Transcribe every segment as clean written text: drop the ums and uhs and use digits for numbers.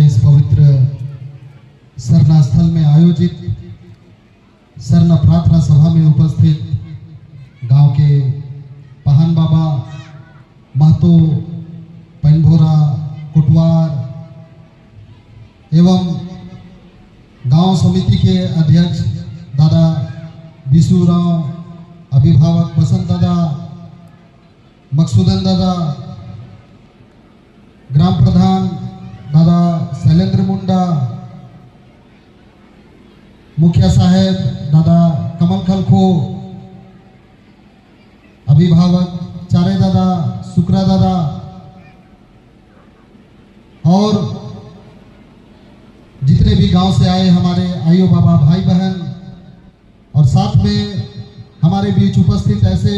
के इस पवित्र सरना स्थल में आयोजित सरना प्रार्थना सभा में उपस्थित गांव के पहान बाबा, महतो, पैनभोरा, कुटवार एवं गांव समिति के अध्यक्ष दादा बिशुराव, अभिभावक बसंत दादा, मकसूदन दादा, ग्राम प्रधान दादा शैलेंद्र मुंडा, मुखिया साहेब दादा कमल खलखो, अभिभावक चारे दादा, सुकरा दादा और जितने भी गांव से आए हमारे आइयो बाबा, भाई बहन और साथ में हमारे बीच उपस्थित ऐसे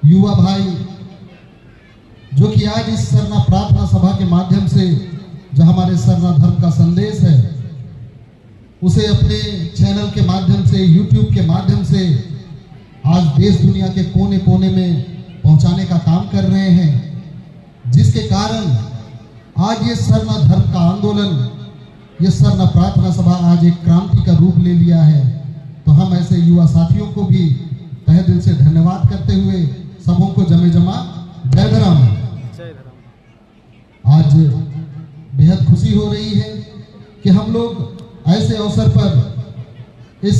युवा भाई जो कि आज इस सरना प्रार्थना सभा के माध्यम से जो हमारे सरना धर्म का संदेश है उसे अपने चैनल के माध्यम से, यूट्यूब के माध्यम से आज देश दुनिया के कोने कोने में पहुंचाने का काम कर रहे हैं, जिसके कारण आज ये सरना धर्म का आंदोलन, ये सरना प्रार्थना सभा आज एक क्रांति का रूप ले लिया है। तो हम ऐसे युवा साथियों को भी तहे दिल से धन्यवाद करते हुए सबों को जमे जमा जय धर्म। आज बेहद खुशी हो रही है कि हम लोग ऐसे अवसर पर इस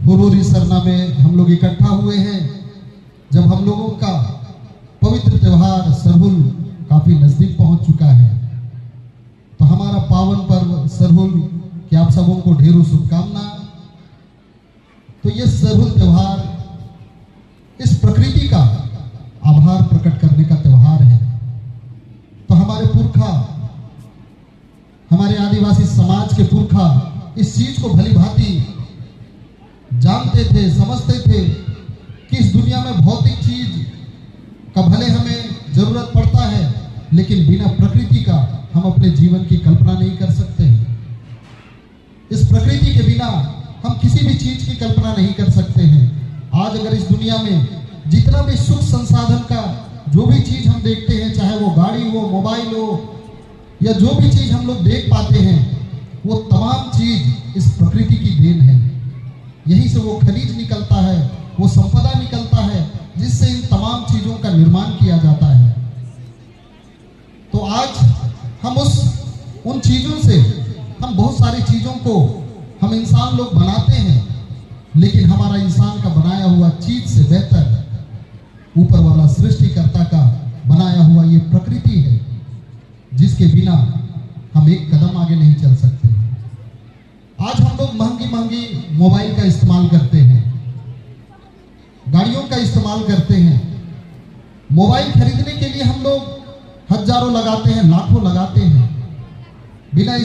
हुरूरी सरना में हम लोग इकट्ठा हुए हैं जब हम लोगों का पवित्र त्योहार सरहुल काफी नजदीक पहुंच चुका है। तो हमारा पावन पर्व सरहुल की आप सबों को ढेरों शुभकामना। तो ये सरहुल त्योहार इस प्रकृति का आभार प्रकट करने का त्योहार है। तो हमारे पुरखा, हमारे आदिवासी समाज के पुरखा इस चीज को भली भांति जानते थे, समझते थे कि इस दुनिया में भौतिक चीज का भले हमें जरूरत पड़ता है, लेकिन बिना प्रकृति का हम अपने जीवन की कल्पना नहीं कर सकते। इस प्रकृति के बिना हम किसी भी चीज की कल्पना नहीं कर सकते हैं। आज अगर इस दुनिया में जितना भी सुख संसाधन का जो भी चीज हम देखते हैं, चाहे वो गाड़ी हो, मोबाइल हो या जो भी चीज हम लोग देख पाते हैं, वो तमाम चीज इस प्रकृति की देन है। यहीं से वो खनिज निकलता है, वो संपदा निकलता है जिससे इन तमाम चीजों का निर्माण किया जाता है। तो आज हम उन चीजों से, हम बहुत सारी चीजों को हम इंसान लोग बनाते हैं, लेकिन हमारा इंसान का बनाया हुआ चीज से बेहतर ऊपर वाला सृष्टिकर्ता का बनाया हुआ ये प्रकृति है, जिसके बिना हम एक कदम आगे नहीं चल सकते। आज हम लोग महंगी महंगी मोबाइल का इस्तेमाल करते हैं, गाड़ियों का इस्तेमाल करते हैं। मोबाइल खरीदने के लिए हम लोग हजारों लगाते हैं, लाखों लगाते हैं। बिना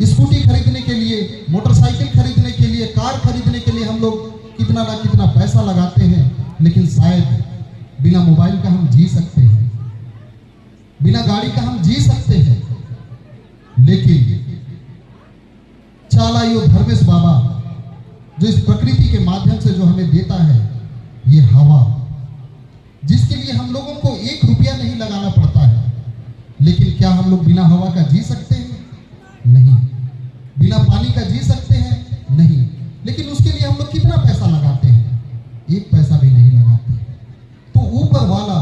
स्कूटी खरीदने के लिए, मोटरसाइकिल खरीदने के लिए, कार खरीदने के लिए हम लोग कितना ना कितना पैसा लगाते हैं, लेकिन शायद बिना मोबाइल का हम जी सकते हैं, बिना गाड़ी का हम जी सकते हैं। लेकिन चालाइयो धर्मेश बाबा जो इस प्रकृति के माध्यम से जो हमें देता है, ये हवा, जिसके लिए हम लोगों को 1 रुपया नहीं लगाना पड़ता है, लेकिन क्या हम लोग बिना हवा का जी सकते हैं? नहीं। बिना पानी का जी सकते हैं? नहीं। लेकिन उसके लिए हम लोग कितना पैसा लगाते हैं? 1 पैसा भी नहीं लगाते। तो ऊपर वाला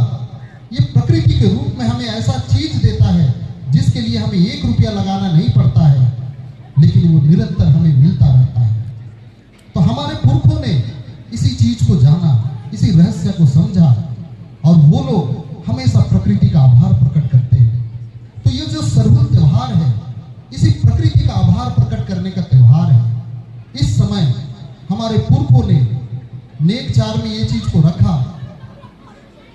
ये प्रकृति के रूप में हमें ऐसा चीज देता है जिसके लिए हमें 1 रुपया लगाना नहीं पड़ता है, लेकिन वो निरंतर हमें मिलता रहता है। तो हमारे पुरखों ने इसी चीज को जाना, इसी रहस्य को समझा, और वो लोग हमेशा प्रकृति का आभार प्रकट करते हैं। तो ये जो सरहुल त्योहार है, इसी प्रकृति का आभार प्रकट करने का त्योहार है। इस समय हमारे पुरखों ने नेक चार में ये चीज को रखा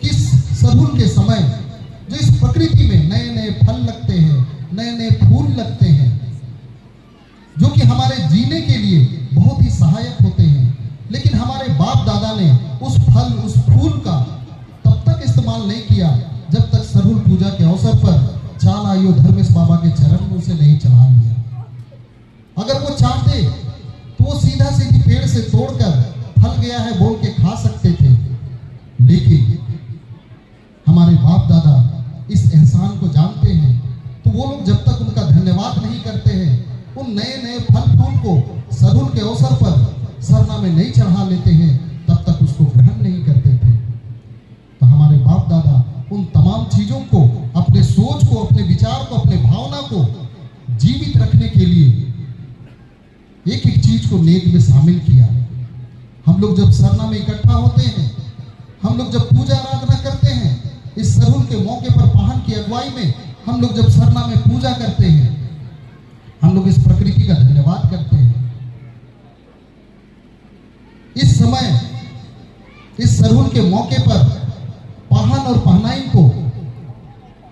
कि सरहुल के समय जो इस प्रकृति में नए नए फल लगते हैं, नए नए फूल लगते हैं, जो कि हमारे जीने के लिए बहुत ही सहायक होते हैं, लेकिन हमारे बाप दादा ने उस फल, उस फूल का तब तक इस्तेमाल नहीं किया जब तक सरहुल पूजा के अवसर पर चालाइयो धर्मेश बाबा के चरण में उसे नहीं चढ़ा लिया। अगर वो चाहते तो वो सीधा सीधी पेड़ से तोड़कर फल गया है बोल के खा सकते थे, लेकिन हमारे बाप दादा इस एहसान को जानते हैं, तो वो लोग जब तक उनका धन्यवाद उन नए नए फल फूल को सरहुल के अवसर पर सरना में नहीं चढ़ा लेते हैं, तब तक उसको ग्रहण नहीं करते थे। तो हमारे बाप दादा उन तमाम चीजों को, अपने सोच को, अपने विचार को, अपने भावना को जीवित रखने के लिए एक एक चीज को नेक में शामिल किया। हम लोग जब सरना में इकट्ठा होते हैं, हम लोग जब पूजा आराधना करते हैं, इस सरहुल के मौके पर पाहन की अगुवाई में हम लोग जब सरना में पूजा करते हैं, हम लोग इस प्रकृति का धन्यवाद करते हैं। इस समय इस सरहुल के मौके पर पाहन और पहनाई को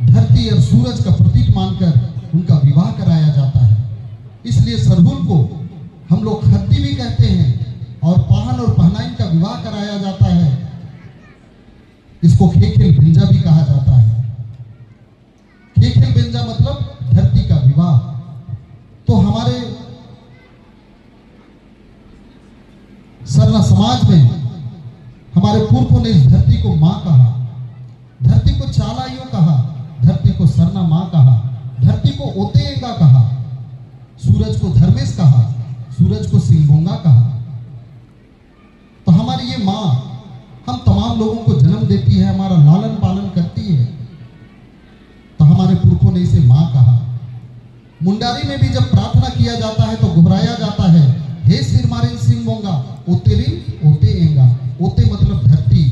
धरती और सूरज का प्रतीक मानकर उनका विवाह कराया जाता है। इसलिए सरहुल को हम लोग खत्ती भी कहते हैं और पाहन और पहनाई का विवाह कराया जाता है। इसको खेखेल बिंजा भी कहा जाता है। खेखेल बिंजा मतलब धरती का विवाह। तो हमारे सरना समाज में हमारे पुरखों ने इस धरती को मां कहा, धरती को चालाइयों कहा, धरती को सरना मां कहा, धरती को ओतेगा कहा, सूरज को धर्मेश कहा, सूरज को सिंगोंगा कहा। तो हमारी ये मां हम तमाम लोगों को जन्म देती है, हमारा लालन पालन करती है। तो हमारे पुरखों ने इसे मां कहा। मुंडारी में भी जब प्रार्थना किया जाता है तो घुराया जाता है, हे सिरमारिन सिंगोंगा ओतेरिन ओतेएंगा। ओते मतलब धरती,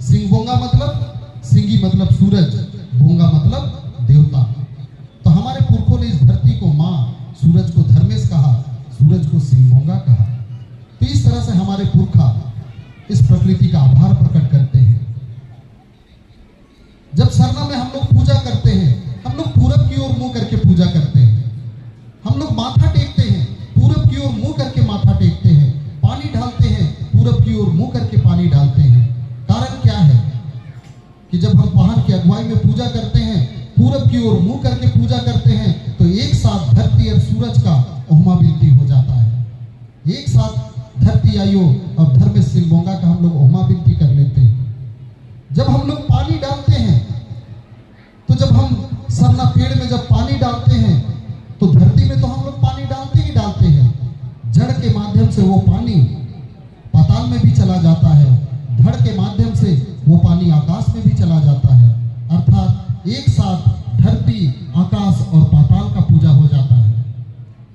सिंगोंगा मतलब सिंगी मतलब सूरज, बोंगा मतलब देवता। तो हमारे पुरखों ने इस धरती को मां, सूरज को धर्मेश कहा, सूरज को सिंगोंगा कहा। तो इस तरह से हमारे पुरखा इस प्रकृति का आभार प्रकट करते हैं। जब सरना में हम लोग पूजा करते हैं, हम लोग पूरब की ओर मुंह करके पूजा करते हैं। हम लोग माथा टेकते हैं, पूरब की ओर मुंह करके माथा टेकते हैं। पानी डालते हैं, पूरब की ओर मुंह करके पानी डालते हैं। कारण क्या है कि जब हम पाहन की अगुवाई में पूजा करते हैं, पूरब की ओर मुंह करके पूजा करते हैं, तो एक साथ धरती और सूरज का ओहमा बिनती हो जाता है। एक साथ धरती आयो और धर्म सिंगोंगा का हम लोग ओहमा बिनती कर लेते हैं। जब हम लोग पानी डालते हैं, तो जब हम सरना पेड़ में जब पानी डालते हैं, तो धरती में तो हम लोग पानी डालते ही डालते हैं। जड़ के माध्यम से वो पानी पाताल में भी चला जाता है, धड़ के माध्यम से वो पानी आकाश में भी चला जाता है। अर्थात एक साथ धरती, आकाश और पाताल का पूजा हो जाता है।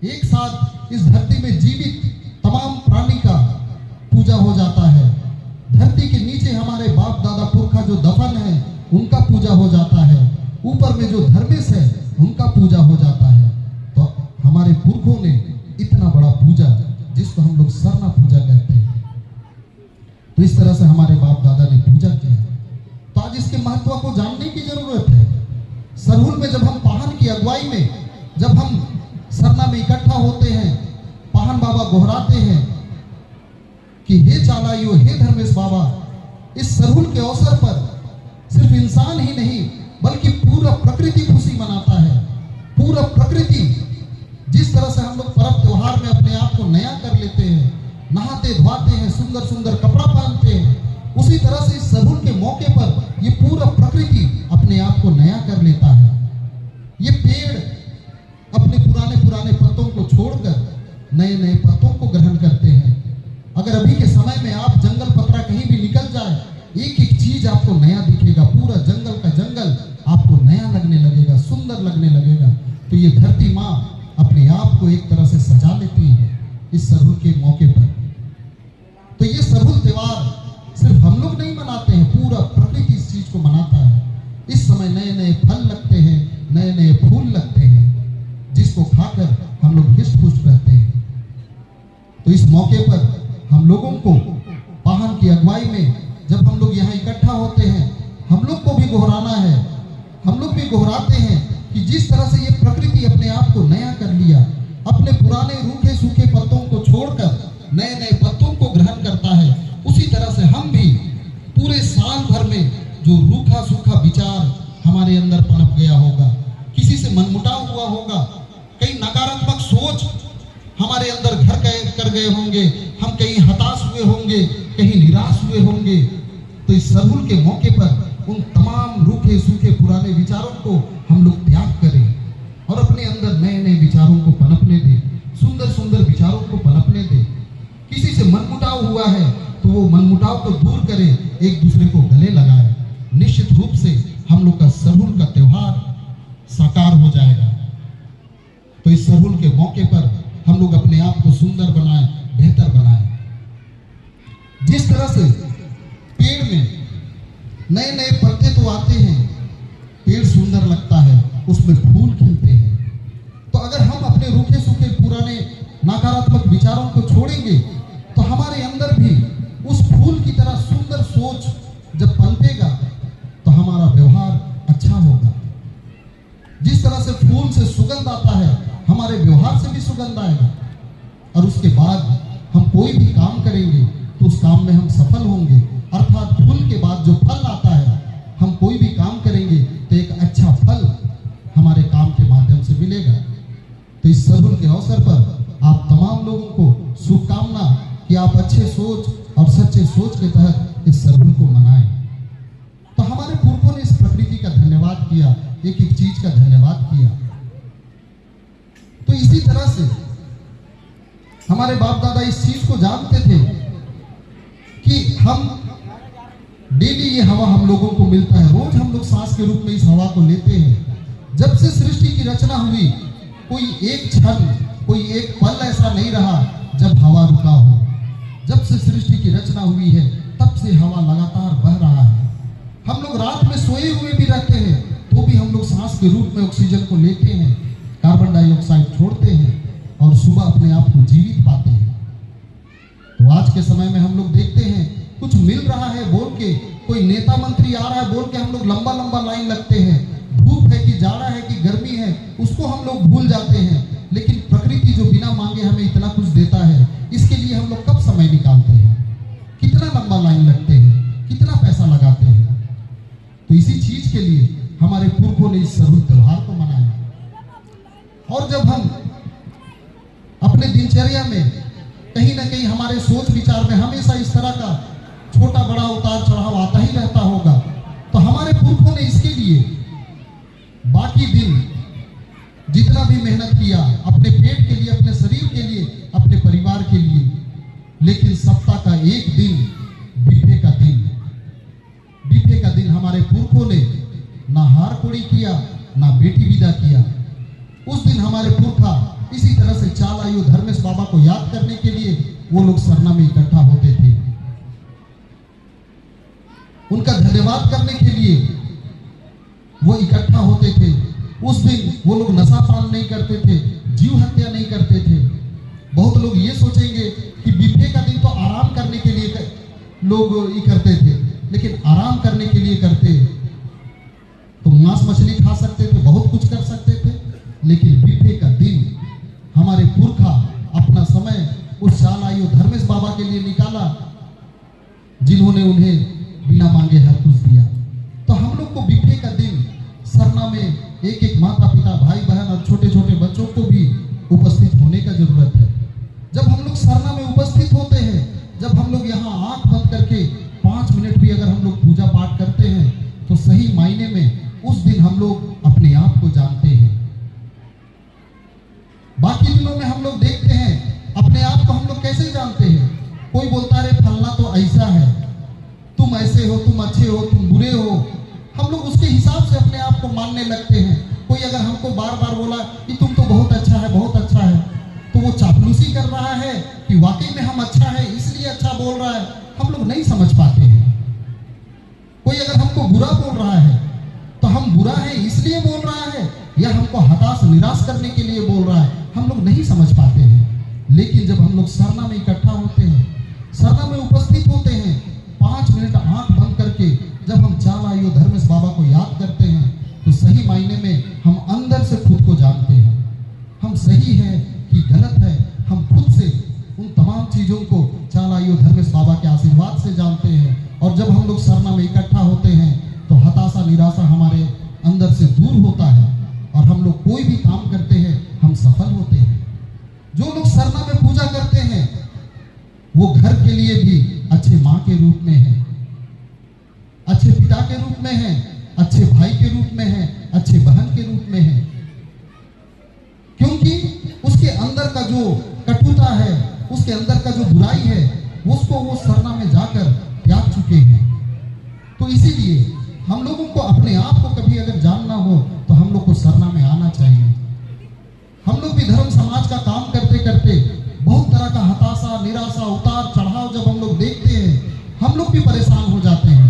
एक साथ इस धरती में जीवित तमाम प्राणी का पूजा हो जाता है। धरती के नीचे हमारे बाप दादा पुरखा जो दफन है, उनका पूजा हो जाता है। ऊपर में जो धर्मेश है, उनका पूजा हो जाता है। तो हमारे पुरखों ने इतना बड़ा पूजा, जिसको हम लोग सरना पूजा कहते हैं, तो इस तरह से हमारे बाप दादा ने पूजा किया। तो आज इसके महत्व को जानने की जरूरत है। सरहुल में जब हम पाहन की अगुवाई में, जब हम सरना में इकट्ठा होते हैं, पाहन बाबा गोहराते हैं कि हे चालाइयो, हे धर्मेश बाबा, इस सरहुल के अवसर पर सिर्फ इंसान ही नहीं बल्कि पूरा प्रकृति खुशी मनाता है। पूरा प्रकृति, जिस तरह से हम लोग पर्व त्योहार में अपने आप को नया कर लेते हैं, नहाते धोते हैं, सुंदर सुंदर कपड़ा पहनते हैं, उसी तरह से इस सरहुल के मौके पर ये पूरा प्रकृति अपने आप को नया कर लेता है। ये पेड़ अपने पुराने पुराने पत्तों को छोड़कर नए नए पत्तों को ग्रहण करते हैं। अगर अभी के समय में आप जंगल पतरा कहीं भी निकल जाए, एक एक चीज आपको नया दिखेगा। पूरा जंगल का जंगल आपको नया लगने लगेगा, सुंदर लगने लगेगा। तो ये धरती माँ अपने आप को एक तरह से सजा लेती है इस सरहुल के मौके पर। तो ये सरहुल त्योहार सिर्फ हम लोग नहीं मनाते हैं, पूरा प्रकृति इस चीज को मनाता है। इस समय नए नए फल लगते हैं, नए नए फूल लगते हैं, जिसको खाकर हम लोग हिष्ट पुष्ट रहते हैं। तो इस मौके पर हम लोगों को पाहन की अगुवाई में जब हम लोग यहाँ इकट्ठा होते हैं, हम लोग को भी गोहराना है। हम लोग भी गोहराते हैं कि जिस तरह से ये प्रकृति अपने आप को नया कर लिया, अपने पुराने रूखे सूखे पत्तों को छोड़कर नए नए पत्तों को ग्रहण करता है, उसी तरह से हम भी पूरे साल भर में जो रूखा सूखा विचार हमारे अंदर पनप गया होगा, किसी से मनमुटाव हुआ होगा, कई नकारात्मक सोच हमारे अंदर घर कर गए होंगे, हम कहीं हताश हुए होंगे, कहीं निराश हुए होंगे, तो इस सरहुल के मौके पर उन तमाम रूखे सूखे पुराने विचारों को हम लोग त्याग करें और अपने अंदर नए नए विचारों को पनपने दें। किसी से मनमुटाव हुआ है तो वो मनमुटाव को दूर करें, एक दूसरे को गले लगाए। निश्चित रूप से हम लोग का सरहुल का त्योहार साकार हो जाएगा। तो इस सरहुल के मौके पर हम लोग अपने आप को सुंदर बनाएं, बेहतर बनाएं। जिस तरह से पेड़ में नए नए पत्ते तो आते हैं, पेड़ सुंदर लगता है, उसमें फूल खिलते हैं। तो अगर हम अपने रूखे सूखे पुराने नकारात्मक विचारों को छोड़ेंगे तो हमारे अंदर भी उस फूल की तरह सुंदर सोच जब पनपेगा तो हमारा व्यवहार अच्छा होगा। जिस तरह से फूल से सुगंध आता है, हमारे व्यवहार से भी सुगंध आएगा। और उसके बाद हम कोई भी काम करेंगे तो उस काम में हम सफल होंगे। अर्थात फूल के बाद जो फल आता है, हम कोई भी काम करेंगे तो एक अच्छा फल हमारे काम के माध्यम से मिलेगा। तो इस सरहुल के अवसर पर आप तमाम लोगों को शुभकामना कि आप अच्छे सोच और सच्चे सोच के तहत इस सरहुल को मनाएं। तो हमारे पुरखों ने इस प्रकृति का धन्यवाद किया, एक एक चीज का धन्यवाद किया। तो इसी तरह से हमारे बाप दादा इस चीज को जानते थे कि हम डेली ये हवा हम लोगों को मिलता है, रोज हम लोग सांस के रूप में इस हवा को लेते हैं। जब से सृष्टि की रचना हुई, कोई एक क्षण, कोई एक पल ऐसा नहीं रहा जब हवा रुका हो। जब से सृष्टि की रचना हुई है, तब से हवा लगातार बह रहा है। हम लोग रात में सोए हुए भी रहते हैं तो भी हम लोग सांस के रूप में ऑक्सीजन को लेते हैं, कार्बन डाइऑक्साइड छोड़ते हैं और सुबह अपने आप को जीवित पाते हैं। तो आज के समय में हम लोग देखते हैं कुछ मिल रहा है बोल के, कोई नेता मंत्री आ रहा है बोल के हम लोग लंबा लंबा लाइन लगते हैं। धूप है कि जाड़ा है कि गर्मी है, उसको हम लोग भूल जाते हैं। लेकिन प्रकृति जो बिना मांगे हमें इतना कुछ देता है, इसके लिए हम लोग कब समय निकालते हैं, कितना लंबा लाइन लगते हैं, कितना पैसा लगाते हैं। तो इसी चीज के लिए हमारे पुरखों ने इस सरहुल त्योहार को मनाया। और जब हम अपने दिनचर्या में कहीं ना कहीं हमारे सोच विचार में हमेशा इस तरह का छोटा बड़ा उतार चढ़ाव आता ही रहता होगा, तो हमारे पुरखों ने इसके लिए बाकी दिन जितना भी मेहनत किया अपने पेट के लिए, अपने शरीर के लिए, अपने परिवार के लिए, लेकिन सप्ताह का एक दिन बिफे का दिन, बिफे का दिन हमारे पुरखों ने ना हार कोड़ी किया, ना बेटी विदा किया। उस दिन हमारे पुरखा इसी तरह से चाल आयु धर्मेश बाबा को याद करने के लिए वो लोग सरना में इकट्ठा होते थे। उनका धन्यवाद करने के लिए वो इकट्ठा होते थे। उस दिन वो लोग नशा पान नहीं करते थे, जीव हत्या नहीं करते थे। बहुत लोग ये सोचेंगे कि बिफे का दिन तो आराम करने के लिए लोग ये करते थे, लेकिन आराम करने के लिए करते तो मांस मछली खा सकते थे, बहुत कुछ कर सकते थे। लेकिन बिफे का दिन हमारे पुरखा अपना समय उस चाल आयु धर्मेश बाबा के लिए निकाला, जिन्होंने उन्हें बिना मांगे हर कुछ दिया। तो हम लोग को बिफे का दिन सरना में एक एक माता पिता, भाई बहन और छोटे छोटे बच्चों को भी उपस्थित होने का जरूरत है। जब हम लोग सरना में उपस्थित होते हैं, जब हम लोग यहाँ आंख बंद करके 5 मिनट भी अगर हम लोग पूजा पाठ करते हैं, तो सही मायने में उस दिन हम लोग अपने आप को जानते हैं। बाकी दिनों में हम लोग देखते हैं अपने आप को हम लोग कैसे जानते हैं। कोई बोलता है फलना तो ऐसा है, तुम ऐसे हो, तुम अच्छे हो, तुम बुरे हो। हम लोग उसके हिसाब से अपने आप को मानने लगते हैं। कोई अगर हमको बार बार बोला कि तुम तो बहुत अच्छा है, बहुत अच्छा है, तो वो चापलूसी कर रहा है कि वाकई में हम अच्छा है इसलिए अच्छा बोल रहा है, हम लोग नहीं समझ पाते हैं। कोई अगर हमको बुरा बोल रहा है तो हम बुरा है इसलिए बोल रहा है या हमको हताश निराश करने के लिए बोल रहा है, हम लोग नहीं समझ पाते हैं। लेकिन जब हम लोग सरना में इकट्ठा होते हैं, सरना में उपस्थित होते हैं, 5 मिनट आंख बंद करके जब हम चाल आयु धर्मेश बाबा को याद करते हैं, तो सही मायने में हम अंदर से खुद को जानते हैं। हम सही है कि गलत है, हम खुद से उन तमाम चीजों को चाल आयु धर्मेश बाबा के आशीर्वाद से जानते हैं। और जब हम लोग सरना में इकट्ठा होते हैं तो हताशा निराशा हमारे अंदर से दूर होता है और हम लोग कोई भी काम करते हैं हम सफल होते हैं। जो लोग सरना में पूजा करते हैं वो घर के लिए भी अच्छे माँ के रूप में है, अच्छे पिता के रूप में है, अच्छे भाई के रूप में है, अच्छे बहन के रूप में है। क्योंकि उसके अंदर का जो कटुता है, उसके उसके अंदर का जो बुराई है उसको वो सरना में जाकर त्याग चुके हैं। तो इसीलिए हम लोगों को अपने आप को कभी अगर जानना हो तो हम लोग को सरना में आना चाहिए। हम लोग भी धर्म समाज का काम करते करते बहुत तरह का हताशा, निराशा, उतार चढ़ाव जब हम लोग देखते हैं, हम लोग भी परेशान हो जाते हैं।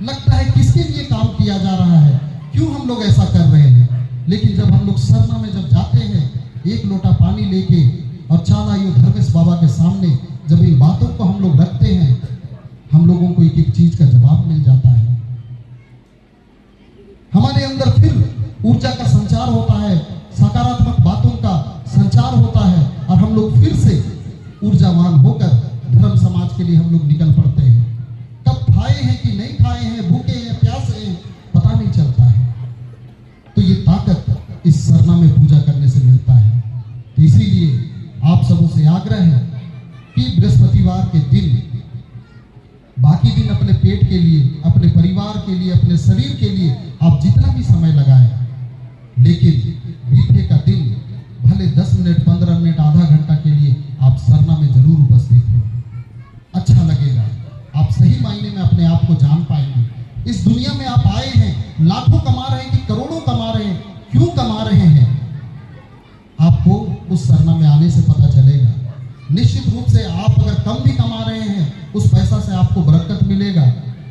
लगता है किसके लिए काम किया जा रहा है, क्यों हम लोग ऐसा कर रहे हैं। लेकिन जब हम लोग सरना में जब जाते हैं, एक लोटा पानी लेके और चालायु धर्मेश बाबा के सामने जब इन बातों को हम लोग रखते हैं, हम लोगों को एक एक चीज का जवाब मिल जाता है। हमारे अंदर फिर ऊर्जा का संचार होता है, सकारात्मक बातों का संचार होता है और हम लोग फिर से ऊर्जावान होकर धर्म समाज के लिए हम लोग निकल पड़ते हैं। कब खाए हैं कि नहीं खाए हैं, भूखे हैं, प्यासे हैं, पता नहीं चलता है। तो ये ताकत इस सरना में पूजा करने से मिलता है। तो इसीलिए आप सबों से आग्रह है कि बृहस्पतिवार के दिन, बाकी दिन अपने पेट के लिए, अपने परिवार के लिए, अपने शरीर के लिए आप जितना भी समय लगाएं, लेकिन बीते का दिन भले 10 मिनट, 15 मिनट, आधा घंटा के लिए आप सरना में जरूर उपस्थित हो। अच्छा लगेगा, आप सही मायने में अपने आप को जान पाएंगे। इस दुनिया में आप आए हैं, लाखों कमा रहे हैं कि करोड़ों कमा रहे हैं, क्यों कमा रहे हैं, आपको उस सरना में आने से पता चलेगा। निश्चित रूप से आप अगर कम भी कमा रहे हैं, उस पैसा से आपको बरकत मिलेगा।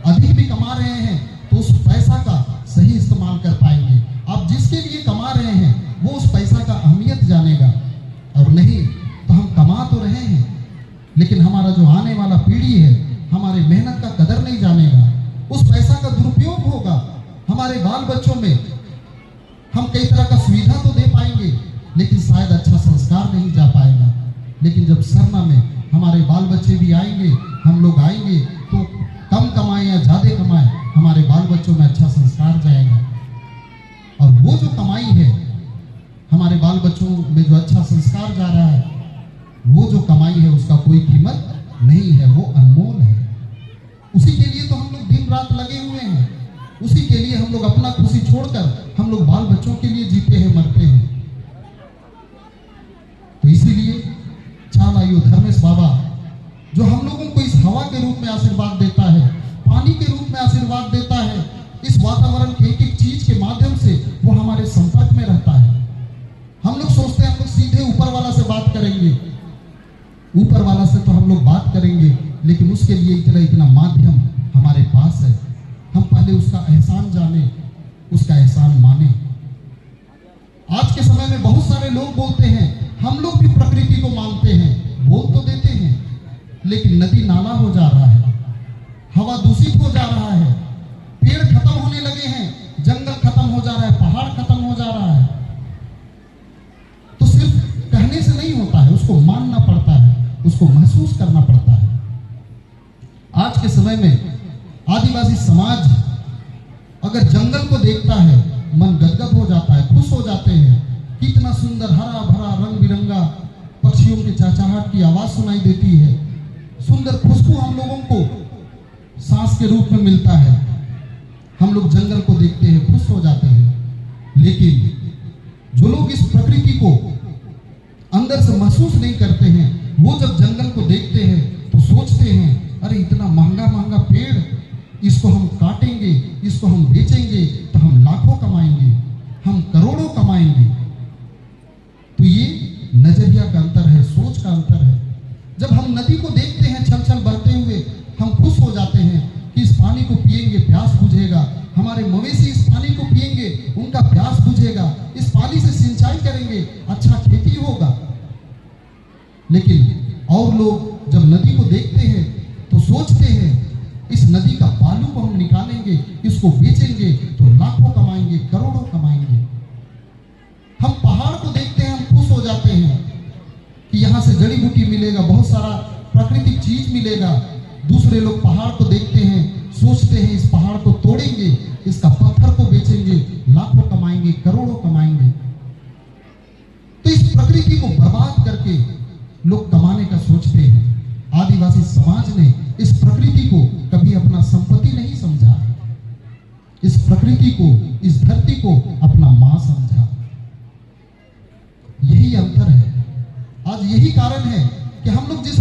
अधिक भी कमा रहे हैं तो उस पैसा का सही इस्तेमाल कर पाएंगे। आप जिसके लिए कमा रहे हैं वो उस पैसा का अहमियत जानेगा। और नहीं तो हम कमा तो रहे हैं, लेकिन हमारा जो आने वाला पीढ़ी है हमारे मेहनत का कदर नहीं जानेगा। उस पैसा का दुरुपयोग होगा। हमारे बाल बच्चों में हम कई तरह का सुविधा तो दे पाएंगे, लेकिन शायद अच्छा संस्कार नहीं जा पाएगा। लेकिन जब सरना में हमारे बाल बच्चे भी आएंगे, हम लोग आएंगे, तो कम कमाएं या ज़्यादा कमाएं, हमारे बाल बच्चों में अच्छा संस्कार जाएगा। और वो जो कमाई है, हमारे बाल बच्चों में जो अच्छा संस्कार जा रहा है, वो जो कमाई है उसका कोई कीमत नहीं है, वो अनमोल है। उसी के लिए तो हम लोग दिन रात लगे हुए हैं। उसी के लिए हम लोग अपना खुशी छोड़कर हम लोग बाल बच्चों के लिए जीते हैं, मरते हैं। तो इसीलिए चालायु धर्मेश बाबा जो हम लोगों को इस हवा के रूप में आशीर्वाद देता है, पानी के रूप में आशीर्वाद देता है, इस वातावरण के एक एक चीज के माध्यम से वो हमारे संपर्क में रहता है। हम लोग सोचते हैं हम लोग सीधे ऊपर वाला से बात करेंगे, ऊपर वाला से तो हम लोग बात करेंगे, लेकिन उसके लिए इतना इतना माध्यम हमारे पास है। हम पहले उसका एहसान जाने, उसका एहसान माने। आज के समय में बहुत सारे लोग बोलते हैं, हम लोग भी प्रकृति को मानते हैं, बोल तो देते हैं, लेकिन नदी नाला हो जा रहा है, हवा दूषित हो जा रहा है, पेड़ खत्म होने लगे हैं, जंगल खत्म हो जा रहा है, पहाड़ खत्म हो जा रहा है। तो सिर्फ कहने से नहीं होता है, उसको मानना पड़ता है, उसको महसूस करना पड़ता है। आज के समय में आदिवासी समाज अगर जंगल को देखता है, मन गदगद हो जाता है, खुश हो जाते हैं। कितना सुंदर हरा भरा रंग बिरंगा पक्षियों की चहचहाहट की आवाज सुनाई देती है, सुंदर खुशबू हम लोगों को सांस के रूप में मिलता है। हम लोग जंगल को देखते हैं, खुश हो जाते हैं। लेकिन जो लोग इस प्रकृति को अंदर से महसूस नहीं करते हैं, वो जब जंगल को देखते हैं तो सोचते हैं, अरे इतना महंगा महंगा पेड़, इसको हम काटेंगे, इसको हम बेचेंगे तो हम लाखों कमाएंगे, हम करोड़ों कमाएंगे। तो ये नजरिया का अंतर है, सोच का अंतर है। जब हम नदी को देखते हैं छल छल बहते हुए, हम खुश हो जाते हैं कि इस पानी को पिएंगे प्यास बुझेगा, हमारे मवेशी इस पानी को पिएंगे उनका प्यास बुझेगा, इस पानी से सिंचाई करेंगे, अच्छा खेती होगा। लेकिन और लोग जब नदी को देखते हैं तो सोचते हैं, इस नदी का बालू को हम निकालेंगे, इसको बेचेंगे तो लाखों कमाएंगे, करोड़ों कमाएंगे। हम पहाड़ को देखते हैं, हम खुश हो जाते हैं कि यहाँ से जड़ी बूटी मिलेगा, बहुत सारा प्राकृतिक चीज मिलेगा। दूसरे लोग पहाड़ को देखते हैं, सोचते हैं इस पहाड़ को तोड़ेंगे, इसका पत्थर को बेचेंगे, लाखों कमाएंगे, करोड़ों कमाएंगे। तो इस प्रकृति को बर्बाद करके लोग कमाने का सोचते हैं। आदिवासी समाज ने इस प्रकृति को कभी अपना संपत्ति नहीं समझा, इस प्रकृति को, इस धरती को अपना मां समझा। यही अंतर है। आज यही कारण है कि हम लोग जिस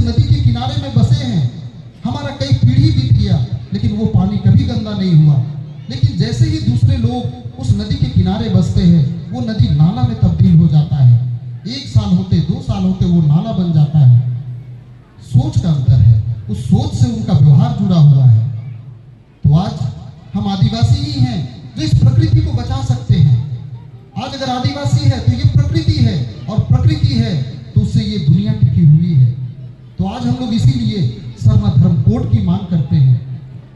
लेकिन जैसे ही दूसरे लोग उस नदी के किनारे बसते हैं, वो नदी नाला में तब्दील हो जाता है। 1 साल होते, 2 साल होते वो नाला बन जाता है। सोच का अंतर है, उस सोच से उनका व्यवहार जुड़ा हुआ है। तो आज हम आदिवासी ही हैं जो इस प्रकृति को बचा सकते हैं। आज अगर आदिवासी है तो ये प्रकृति है, और प्रकृति है तो उससे ये दुनिया टिकी हुई है। तो आज हम लोग इसीलिए सरना धर्म कोड की मांग करते हैं।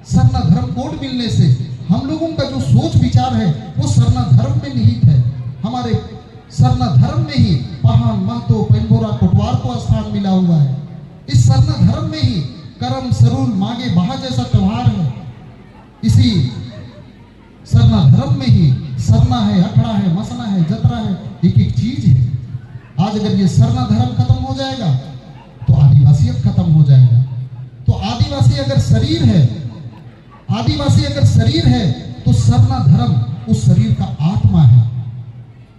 सरना धर्म कोड मिलने से हम लोगों का जो सोच विचार है वो सरना धर्म में निहित है। हमारे सरना धर्म में ही पहान, महतो, पेंगोरा, कोटवार को स्थान मिला हुआ है। इस सरना धर्म में ही करम, सरूल, मागे, बहा जैसा त्योहार है। इसी सरना धर्म में ही सरना है, अखड़ा है, मसना है, जतरा है, एक एक चीज है। आज अगर ये सरना धर्म खत्म हो जाएगा तो आदिवासियत खत्म हो जाएगा। तो आदिवासी अगर शरीर है, आदिवासी अगर शरीर है तो सरना धर्म उस शरीर का आत्मा है।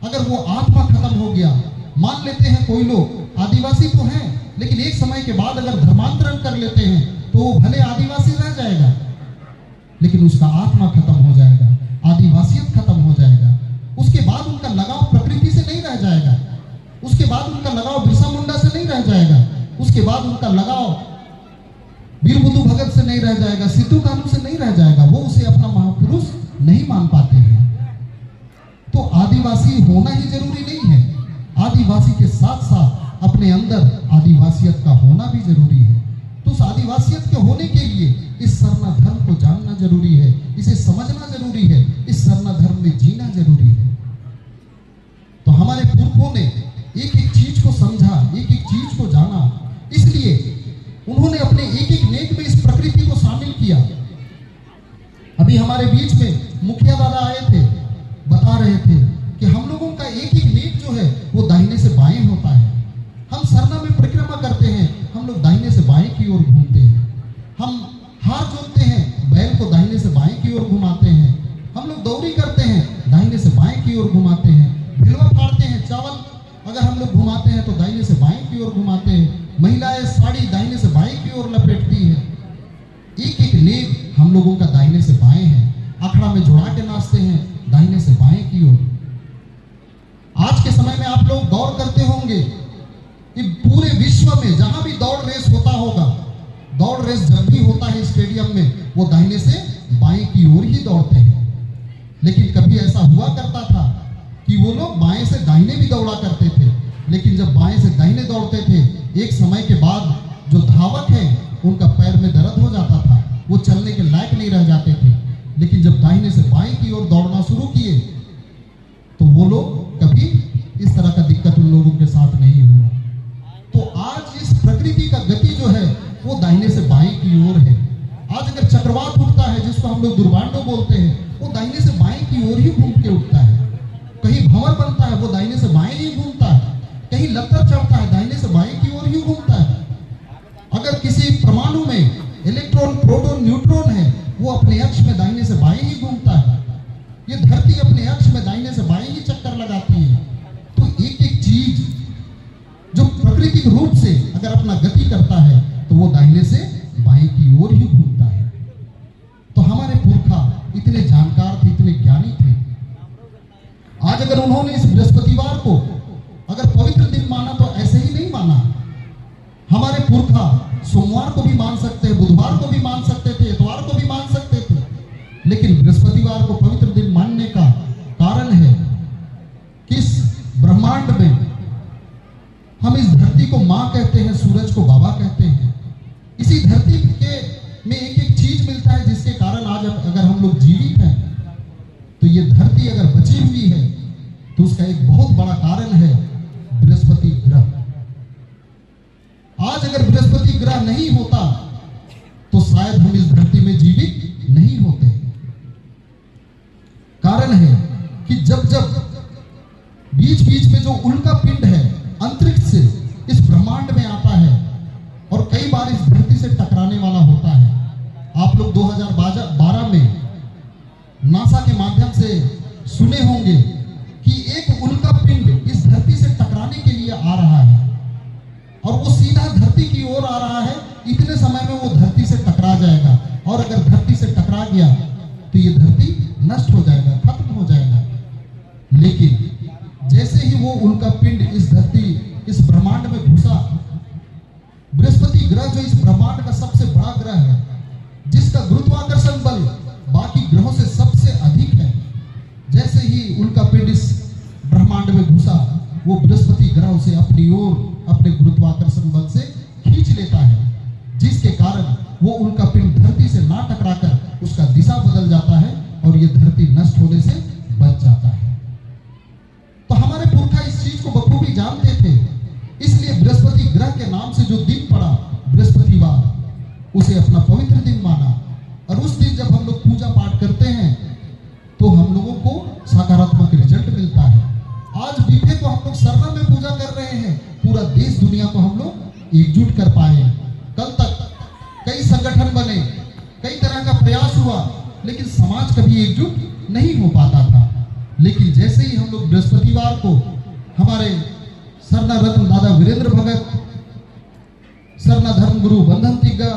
अगर वो आत्मा खत्म हो गया, मान लेते हैं कोई लोग आदिवासी तो हैं, लेकिन एक समय के बाद अगर धर्मांतरण कर लेते हैं तो वो भले आदिवासी रह जाएगा, लेकिन उसका आत्मा खत्म हो जाएगा, आदिवासियत खत्म हो जाएगा। उसके बाद उनका लगाव प्रकृति से नहीं रह जाएगा, उसके बाद उनका लगाव बिरसा मुंडा से नहीं रह जाएगा, उसके बाद उनका लगाव वीर बुद्धू भगत से नहीं रह जाएगा, सिद्धू कानू से नहीं रह जाएगा। वो उसे अपना महापुरुष नहीं मान पाते हैं। तो आदिवासी होना ही जरूरी नहीं है, आदिवासी के साथ साथ अपने अंदर आदिवासियत का होना भी जरूरी है। तो उस आदिवासियत के होने के लिए इस सरना धर्म को जानना जरूरी है, इसे समझना जरूरी है, इस सरना धर्म में जीना जरूरी है। तो हमारे पुरखों ने एक एक चीज को समझा, एक एक चीज को जाना, इसलिए उन्होंने अपने एक एक नेक में इस प्रकृति को शामिल किया। अभी हमारे बीच में मुखिया दादा आए थे, बता रहे थे कि हम लोगों का एक एक नेक जो है वो दाहिने से बाएं होता है। हम सरना में परिक्रमा करते हैं, हम लोग दाहिने से बाएं की ओर घूमते हैं। हम हार जोतते हैं, बैल को दाहिने से बाएं की ओर घुमाते हैं। हम लोग दौरी करते हैं, दाहिने से बाएं की ओर घुमाते हैं। भिलवा फाड़ते हैं, चावल अगर हम लोग घुमाते हैं तो दाहिने से बाएं की ओर घुमाते हैं। महिलाएं साड़ी दाहिने से बाएं की ओर लपेटती हैं। एक एक नेक हम लोगों का दाहिने से बाएं है। अखड़ा में जोड़ा के नाचते हैं, दाहिने से बाएं की ओर। आज के समय में आप लोग गौर करते होंगे कि पूरे विश्व में जहां भी दौड़ रेस होता होगा, दौड़ रेस जब भी होता है स्टेडियम में, वो दाहिने से बाएं की ओर ही दौड़ते हैं। लेकिन कभी ऐसा हुआ करता था कि वो लोग बाएं से दाहिने भी दौड़ा करते थे, लेकिन जब बाएं से दाहिने दौड़ते थे, एक समय के बाद जो धावक है उनका पैर में दर्द हो जाता था, वो चलने के लायक नहीं रह जाते थे। लेकिन जब दाहिने से बाएं की ओर दौड़ना शुरू किए तो वो लोग कभी इस तरह का दिक्कत उन लोगों के साथ नहीं हुआ। तो आज इस प्रकृति का गति जो है वो दाहिने से बाएं की ओर है। आज अगर चक्रवात उठता है, जिसको हम लोग दुर्बांडो बोलते हैं, वो दाहिने से बाएं की ओर ही घूम के उठता है। कहीं भंवर बनता है, वो दाहिने से बाएं ही घूमता है। कहीं लत्तर चढ़ता है, दाहिने से बाएं की ओर ही घूमता है। अगर किसी परमाणु में इलेक्ट्रॉन, प्रोटॉन, न्यूट्रॉन है, वो अपने अक्ष में दाहिने से बाएं ही घूमता है। ये धरती अपने अक्ष में दाहिने से बाएं ही चक्कर लगाती है। तो एक एक चीज जो प्राकृतिक रूप से अगर अपना गति करता है तो वो दाहिने से बाएं की ओर ही घूमता है। तो हमारे पुरखा इतने जानकार थे, इतने ज्ञानी थे। आज अगर उन्होंने इस बृहस्पतिवार को अगर पवित्र दिन माना तो ऐसे ही नहीं माना। हमारे पुरखा सोमवार को भी मान सकते हैं, बुधवार को भी मान सकते थे, इतवार को भी मान सकते थे, लेकिन बृहस्पतिवार को पवित्र दिन मानने का कारण है कि इस ब्रह्मांड में हम इस धरती को माँ कहते हैं, सूरज को बाबा कहते हैं। इसी धरती के में एक एक चीज मिलता है जिसके कारण आज अगर हम लोग जीवित हैं, तो ये धरती अगर बची हुई है तो उसका एक बहुत बड़ा कारण है बृहस्पति ग्रह। आज अगर बृहस्पति ग्रह नहीं होता तो शायद हम इस धरती में जीवित नहीं होते। कारण है कि जब जब बीच बीच में जो उल्का पिंड है अंतरिक्ष से इस ब्रह्मांड में आता है और कई बार इस धरती से टकराने वाला होता है। आप लोग 2012 में नासा के माध्यम से सुने होंगे कि एक उल्का पिंड इस धरती से टकराने के लिए आ रहा है और वो सीधा धरती की ओर आ रहा है। इतने समय में वो धरती से टकरा जाएगा और अगर धरती से टकरा गया तो ये धरती नष्ट हो जाएगा, खत्म हो जाएगा। लेकिन जैसे ही वो उल्का पिंड इस धरती, इस ब्रह्मांड में घुसा, बृहस्पति ग्रह जो इस ब्रह्मांड का सबसे बड़ा ग्रह है, जिसका गुरुत्वाकर्षण बल बाकी ग्रहों से सबसे अधिक है, जैसे ही उल्का पिंड इस ब्रह्मांड में घुसा, वो बृहस्पति ग्रह उसे अपनी ओर अपने गुरुत्वाकर्षण बल से खींच लेता है, जिसके कारण वो उल्का पिंड धरती से ना टकराकर उसका दिशा बदल जाता है और ये धरती नष्ट होने से बच जाता है। तो हमारे पुरखा इस चीज को बखूबी जानते थे, इसलिए बृहस्पति ग्रह के नाम से जो दिन पड़ा बृहस्पतिवार, उसे अपना पवित्र दिन माना। और उस दिन जब हम लोग पूजा पाठ करते हैं तो हम लोगों को सकारात्मक रिजल्ट मिलता है। आज बीफे को हम लोग सरना में पूजा कर रहे हैं, पूरा देश दुनिया को हम लोग एकजुट कर पाए। कल तक कई संगठन बने, कई तरह का प्रयास हुआ, लेकिन समाज कभी एकजुट नहीं हो पाता था। लेकिन जैसे ही हम लोग बृहस्पतिवार को हमारे सरना रत्न दादा वीरेंद्र भगत, सरना धर्म गुरु बंधन तिग्गा,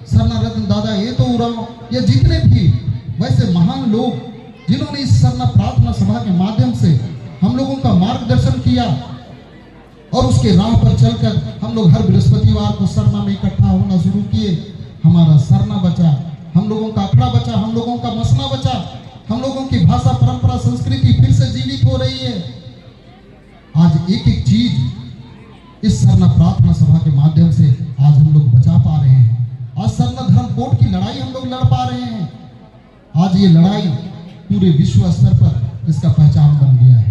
सरना रत्न दादा ये तो उराव, या जितने भी वैसे महान लोग जिन्होंने इस सरना प्रार्थना सभा के माध्यम से हम लोगों का मार्गदर्शन किया और उसके राह पर चलकर हम लोग हर बृहस्पतिवार को सरना में इकट्ठा होना शुरू किए। हमारा सरना बचा, हम लोगों का अखड़ा बचा, हम लोगों का मसना बचा, हम लोगों की भाषा परंपरा संस्कृति फिर से जीवित हो रही है। आज एक एक चीज इस सरना प्रार्थना सभा के माध्यम से आज हम लोग बचा पा रहे हैं। आज सरना धर्म कोड की लड़ाई हम लोग लड़ पा रहे हैं। आज ये लड़ाई पूरे विश्व स्तर पर इसका पहचान बन गया है।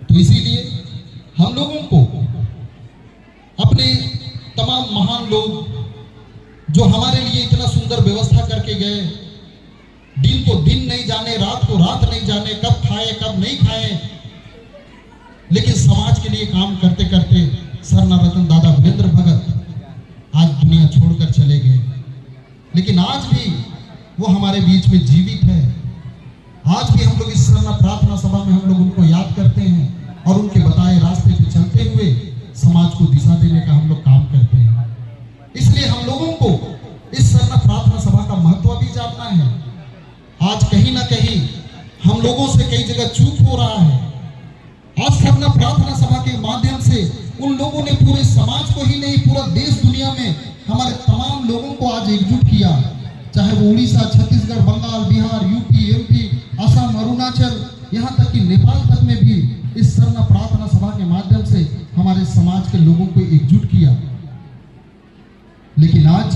तो इसीलिए हम लोगों को अपने तमाम महान लोग जो हमारे लिए इतना सुंदर व्यवस्था करके गए, दिन को दिन नहीं जाने, रात को रात नहीं जाने, कब खाए कब नहीं खाए, लेकिन समाज के लिए काम करते करते सरना रत्न दादा वीरेंद्र भगत आज दुनिया छोड़कर चले गए। लेकिन आज भी वो हमारे बीच में जीवित है। आज भी हम लोग इस सरना प्रार्थना सभा में हम लोग उनको याद करते हैं और उनके बताए रास्ते पे चलते हुए समाज को दिशा देने का हम लोग काम करते हैं। इसलिए हम लोगों को इस सरना प्रार्थना सभा का महत्व भी जानना है। आज कहीं ना कहीं हम लोगों से कई जगह चूक हो रहा है। आज सरना प्रार्थना सभा के माध्यम से उन लोगों ने पूरे समाज को ही नहीं, पूरा देश दुनिया में हमारे तमाम लोगों को आज एकजुट किया, चाहे वो उड़ीसा, छत्तीसगढ़, बंगाल, बिहार, यूपी, एमपी, असम, अरुणाचल, यहाँ तक कि नेपाल तक में भी इस सरना प्रार्थना सभा के माध्यम से हमारे समाज के लोगों को एकजुट किया। लेकिन आज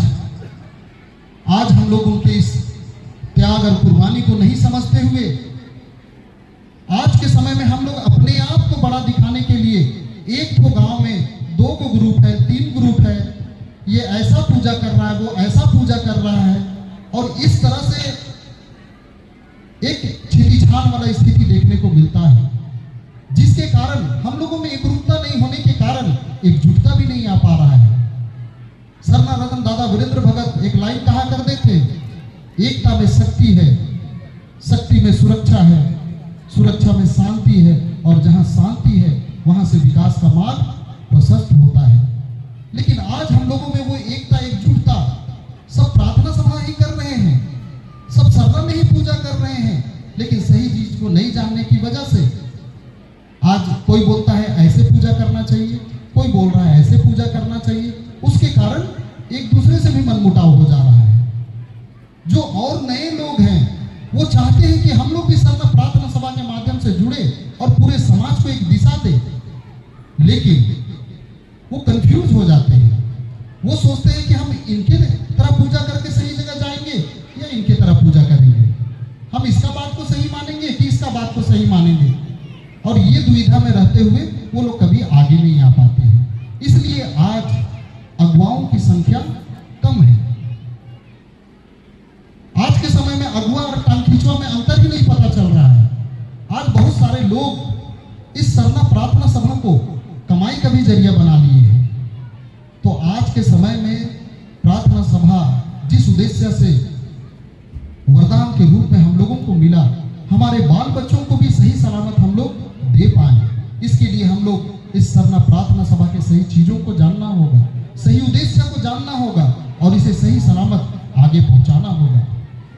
हम लोग उनके इस त्याग और कुर्बानी को नहीं समझते हुए आज के समय में हम लोग अपने आप को बड़ा दिखाने के लिए एक को गांव में 2 को ग्रुप है, 3 ग्रुप है, ये ऐसा पूजा कर रहा है, वो ऐसा पूजा कर रहा है, और इस तरह से एक छितिछान वाला स्थिति देखने को मिलता है, जिसके कारण हम लोगों में एकरूपता नहीं होने के कारण एकजुटता भी नहीं आ पा रहा है। सरना रत्न दादा वीरेंद्र भगत एक लाइन कहा करते थे, एकता में शक्ति है, शक्ति में सुरक्षा है, सुरक्षा में शांति है, और जहां शांति है वहां से विकास का मार्ग प्रशस्त होता है। लेकिन आज हम लोगों में वो एकता, एकजुटता, सब प्रार्थना सभा ही कर रहे हैं, सब सरना में ही पूजा कर रहे हैं, लेकिन सही चीज को नहीं जानने की वजह से आज कोई बोलता है ऐसे पूजा करना चाहिए, कोई बोल रहा है ऐसे पूजा करना चाहिए, उसके कारण एक दूसरे से भी मनमुटाव हो जा रहा है। जो और नए लोग हैं वो चाहते हैं कि हम लोग भी सरना प्रार्थना सभा के माध्यम से जुड़े और पूरे समाज को एक दिशा दे, लेकिन वो कंफ्यूज हो जाते हैं। वो सोचते हैं कि हम इनके तरह पूजा करके सही जगह जाएंगे या इनके तरह पूजा करेंगे, हम इसका बात को सही मानेंगे कि इसका बात को सही मानेंगे, और ये दुविधा में रहते हुए वो लोग कभी आगे नहीं आ पाते हैं। इसलिए आज अगुवाओं की संख्या कम है। आज के समय में अगुआ और टांगखींचवा में अंतर ही नहीं पता चल रहा है। आज बहुत सारे लोग इस सरना प्रार्थना सभा को कमाई का भी जरिया बना लिए हैं। तो आज के समय में प्रार्थना सभा जिस उद्देश्य से वरदान के रूप में हम लोगों को मिला, हमारे बाल बच्चों को भी सही सलामत हम लोग दे पाए, इसके लिए हम लोग इस सरना प्रार्थना सभा के सही चीजों को जानना होगा, सही उद्देश्य को जानना होगा और इसे सही सलामत आगे पहुंचाना होगा।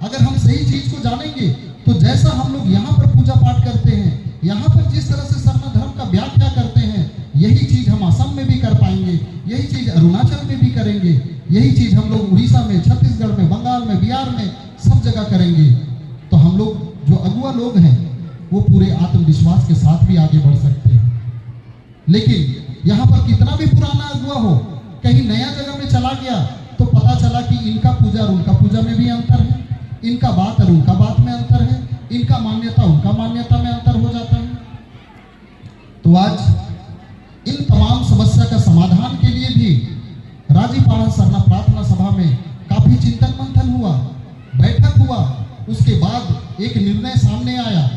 अगर हम सही चीज को जानेंगे तो जैसा हम लोग यहाँ पर पूजा पाठ करते हैं, यहाँ पर जिस तरह से सरना धर्म का व्याख्या करते हैं, यही चीज हम असम में भी कर पाएंगे, यही चीज अरुणाचल में भी करेंगे, यही चीज हम लोग उड़ीसा में, छत्तीसगढ़ में, बंगाल में, बिहार में, सब जगह करेंगे। तो हम लोग जो अगुआ लोग हैं वो पूरे आत्मविश्वास के साथ भी आगे बढ़ सकते हैं। लेकिन यहाँ पर कितना भी पुराना अगुआ हो, कहीं नया जगह में चला गया तो पता चला कि इनका पूजा और उनका पूजा में भी अंतर है, इनका बात और उनका बात में अंतर है, इनका मान्यता उनका मान्यता में अंतर हो जाता है। तो आज इन तमाम समस्या का समाधान के लिए भी राजीपाड़ा सरना प्रार्थना सभा में काफी चिंतन मंथन हुआ, बैठक हुआ। उसके बाद एक निर्णय सामने आया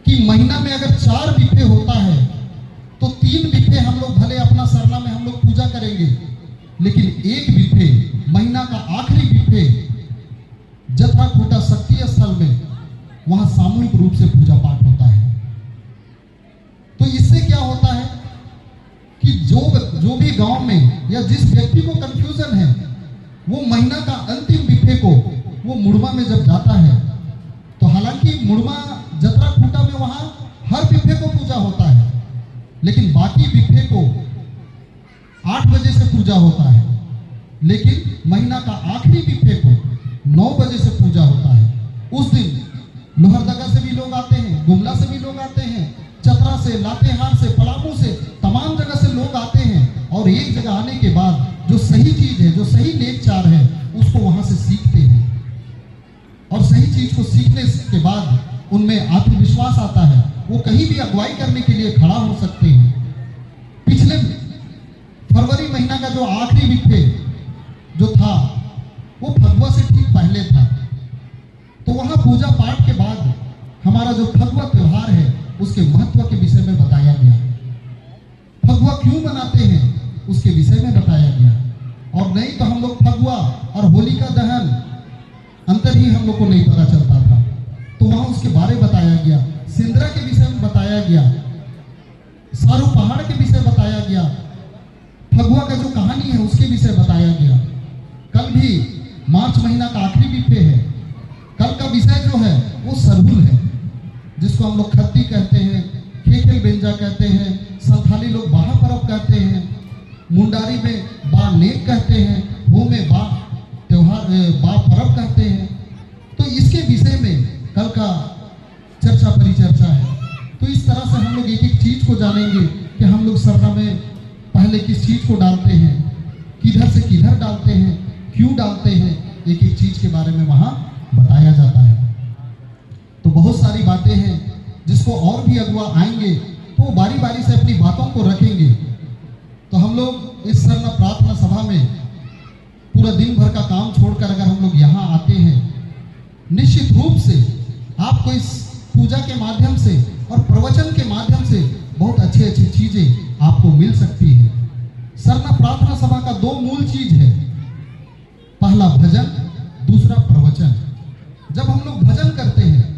कि महीना में अगर 4 बिफे होता है तो 3 बिफे हम लोग भले अपना सरना में हम लोग पूजा करेंगे, लेकिन एक बिफे, महीना का आखिरी बिफे जत्रा खूटा शक्ति स्थल में, वहां सामूहिक रूप से पूजा पाठ होता है। तो इससे क्या होता है कि जो भी गांव में या जिस व्यक्ति को कंफ्यूजन है, वो महीना का अंतिम बिफे को वो मुड़मा में जब जाता है, तो हालांकि मुड़मा जत्रा खूटा में वहां हर बिफे को पूजा होता है, लेकिन बाकी बिफे को 8 बजे से पूजा होता है, लेकिन महीना का आखिरी बिफे को 9 बजे से पूजा होता है। उस दिन लोहरदगा से भी लोग आते हैं, गुमला से भी लोग आते हैं, चतरा से, लातेहार से, पलामू से, तमाम जगह से लोग आते हैं और एक जगह आने के बाद जो सही चीज है, जो सही नेकचार है, उसको वहां से सीखते हैं। और सही चीज को सीखने के बाद उनमें आत्मविश्वास आता है, वो कहीं भी अगुवाई करने के लिए खड़ा हो सकते हैं। पिछले फरवरी महीना का जो आखिरी बिफे जो था वो फगुआ से ठीक पहले था, तो वहां पूजा पाठ के बाद हमारा जो फगुआ त्योहार है उसके महत्व के विषय में बताया गया। फगुआ क्यों मनाते हैं उसके विषय में बताया गया। और नहीं तो हम लोग फगुआ और होलिका दहन अंतर ही हम लोग को नहीं पता चलता था, तो वहां उसके बारे बताया गया, सिंदरा के विषय में बताया गया, सारू पहाड़ के विषय बताया गया, फगुआ का जो कहानी है उसके विषय बताया गया। कल भी मार्च महीना का आखिरी बिफे है, कल का विषय जो है वो सरहुल है, जिसको हम लोग खत्ती कहते हैं, खेखेल बेंजा कहते हैं, संथाली लोग बाहा परब कहते हैं, मुंडारी में बा नेक कहते हैं, हो में बा त्योहार बा परब कहते हैं। तो इसके विषय में कल का चर्चा परिचर्चा है। तो इस तरह से हम लोग एक एक चीज को जानेंगे कि हम लोग सरना में पहले किस चीज को डालते हैं, किधर से किधर डालते हैं, क्यों डालते हैं, एक एक चीज के बारे में वहां बताया जाता है। तो बहुत सारी बातें हैं जिसको और भी अगुआ आएंगे तो वो बारी बारी से अपनी बातों को रखेंगे। तो हम लोग इस सरना प्रार्थना सभा में पूरा दिन भर का काम छोड़कर अगर हम लोग यहाँ आते हैं, निश्चित रूप से आपको इस पूजा के माध्यम से और प्रवचन के माध्यम से बहुत अच्छी अच्छी चीजें आपको मिल सकती है। सरना प्रार्थना सभा का 2 मूल चीज है, पहला भजन, दूसरा प्रवचन। जब हम लोग भजन करते हैं,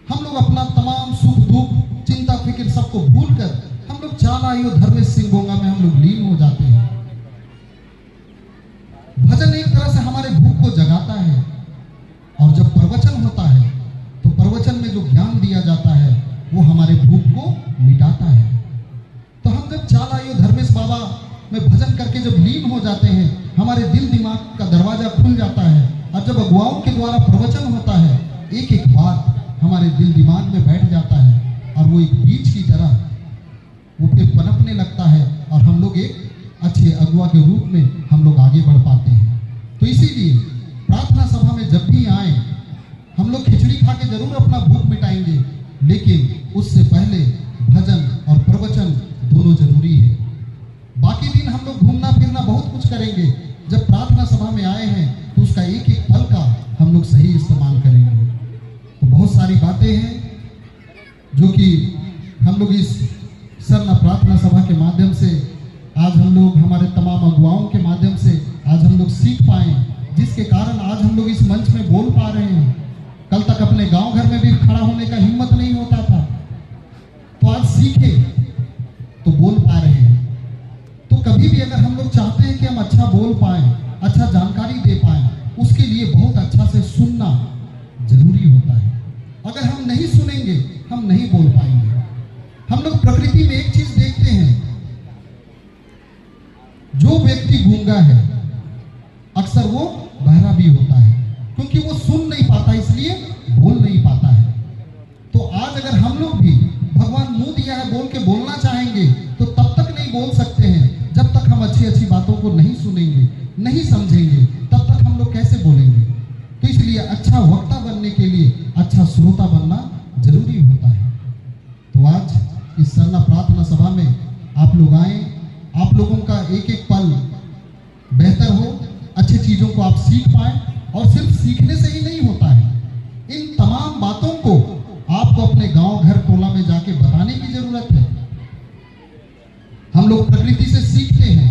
हम लोग अपना तमाम सुख दुख, चिंता फिक्र सबको भूलकर हम लोग चाल आयो धर्मेश सिंह गोंगा में हम लोग लीन हो जाते हैं। भजन एक तरह से हमारे भूख को जगाता है, और जब प्रवचन होता है तो प्रवचन में जो ज्ञान दिया जाता है वो हमारे भूख को मिटाता है। तो हम जब चाल आयो धर्मेश बाबा में भजन करके जब लीन हो जाते हैं, हमारे दिल दिमाग का दरवाजा खुल जाता है, और जब अगुवाओं के द्वारा प्रवचन होता है, एक एक बात हमारे दिल दिमाग में बैठ जाता है, और वो एक बीज की तरह वो फिर पनपने लगता है, और हम लोग एक अच्छे अगुआ के रूप में हम लोग आगे बढ़ पाते हैं। तो इसीलिए प्रार्थना सभा में जब भी आए, हम लोग खिचड़ी खा के जरूर अपना भूख मिटाएंगे, लेकिन उससे पहले भजन और प्रवचन दोनों जरूरी है। बाकी दिन हम लोग घूमना फिरना बहुत कुछ करेंगे, जब प्रार्थना सभा में आए हैं तो उसका एक एक पल का हम लोग सही इस्तेमाल करेंगे। तो बहुत सारी बातें हैं जो कि हम लोग इस सरना प्रार्थना सभा के माध्यम से आज हम लोग हमारे तमाम अगुवाओं के माध्यम से आज हम लोग सीख पाए, जिसके कारण आज हम लोग इस मंच में बोल पा रहे हैं। कल तक अपने गांव घर में भी खड़ा होने का हिम्मत नहीं होता था, तो आज सीखे तो बोल पा रहे हैं। तो कभी भी अगर हम लोग चाहते हैं कि हम अच्छा बोल पाएं, अच्छा जानकारी दे पाएं, उसके हम नहीं सुनेंगे, हम नहीं बोल पाएंगे। हम लोग प्रकृति में एक चीज देखते हैं, जो व्यक्ति गूंगा है अक्सर वो बहरा भी होता है, क्योंकि वो सुन नहीं पाता, इसलिए बोल नहीं पाता है। तो आज अगर हम लोग भी भगवान मुंह दिया है बोल के बोलना चाहेंगे तो तब तक नहीं बोल सकते हैं जब तक हम अच्छी अच्छी बातों को नहीं सुनेंगे, नहीं समझेंगे, तब तक हम लोग कैसे बोलेंगे। तो इसलिए अच्छा वक्ता बनने के लिए अच्छा श्रोता बनना जरूरी होता है। तो आज इस सरना प्रार्थना सभा में आप लोग आए, आप लोगों का एक एक पल बेहतर हो, अच्छी चीजों को आप सीख पाए। और सिर्फ सीखने से ही नहीं होता है, इन तमाम बातों को आपको अपने गांव घर टोला में जाके बताने की जरूरत है। हम लोग प्रकृति से सीखते हैं।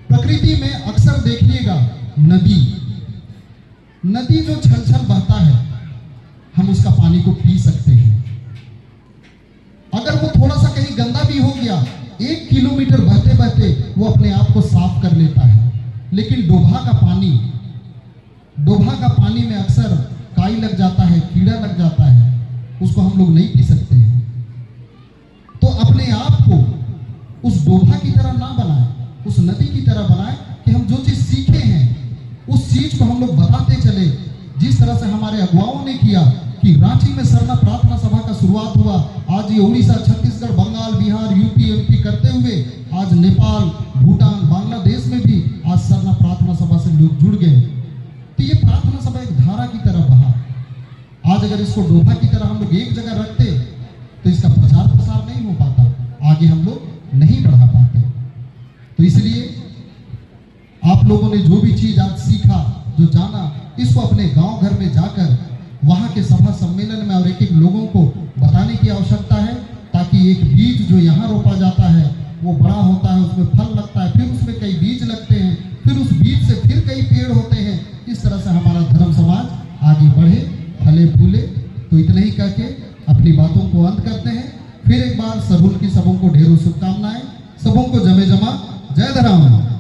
प्रकृति में अक्सर देखिएगा नदी जो छलछल बहता है, हम उसका पानी को पी सकते हैं। अगर वो थोड़ा सा कहीं गंदा भी हो गया, 1 किलोमीटर बहते बहते वो अपने आप को साफ कर लेता है। लेकिन डोभा का पानी में अक्सर काई लग जाता है, कीड़ा लग जाता है, उसको हम लोग नहीं पी सकते हैं। तो अपने आप को उस डोभा की तरह ना बनाए, उस नदी की तरह बनाए कि हम जो चीज सीखे हैं उस चीज को हम लोग बताते चले। जिस तरह से हमारे अगुवाओं ने किया कि रांची में सरना प्रार्थना सभा का शुरुआत हुआ, आज ये उड़ीसा, छत्तीसगढ़, बंगाल, बिहार, यूपी, एमपी करते हुए आज नेपाल, भूटान, बांग्लादेश में भी आज सरना प्रार्थना सभा से लोग जुड़ गए। तो ये प्रार्थना सभा एक धारा की तरह बहा। आज अगर इसको डोभा की तरह हम लोग एक जगह रखते तो इसका प्रचार प्रसार नहीं हो पाता, आगे हम लोग नहीं बढ़ा पाते। तो इसलिए आप लोगों ने जो भी चीज आज सीखा, जो जाना, इसको अपने गांव घर में जाकर वहां के सभा सम्मेलन में और एक एक लोगों को बताने की आवश्यकता है, ताकि एक बीज जो यहाँ रोपा जाता है वो बड़ा होता है, उसमें फल लगता है, फिर उसमें कई बीज लगते हैं, फिर उस बीज से फिर कई पेड़ होते हैं। इस तरह से हमारा धर्म समाज आगे बढ़े, फले फूले। तो इतना ही करके अपनी बातों को अंत करते हैं। फिर एक बार सरहुल की सबों को ढेरों शुभकामनाएं, सबों को जमे जमा। जय धर्म।